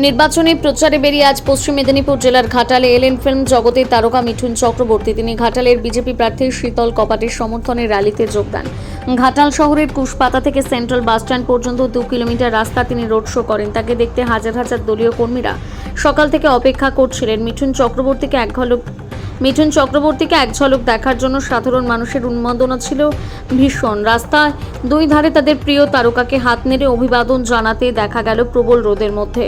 নির্বাচনী প্রচারে বেরিয়ে আজ পশ্চিম মেদিনীপুর জেলার ঘাটালে এলেন ফিল্ম জগতের তারকা মিঠুন চক্রবর্তী। তিনি ঘাটালের বিজেপি প্রার্থী শীতল কপাটের সমর্থনে র্যালিতে যোগ দেন। ঘাটাল শহরের কুশপাতা থেকে সেন্ট্রাল বাসস্ট্যান্ড পর্যন্ত 2 কিলোমিটার রাস্তা তিনি রোড শো করেন। তাকে দেখতে হাজার হাজার দলীয় কর্মীরা সকাল থেকে অপেক্ষা করছিলেন। মিঠুন চক্রবর্তীকে এক ঝলক দেখার জন্য সাধারণ মানুষের উন্মাদনা ছিল ভীষণ। রাস্তায় দুই ধারে তাদের প্রিয় তারকাকে হাত নেড়ে অভিবাদন জানাতে দেখা গেল প্রবল রোদের মধ্যে।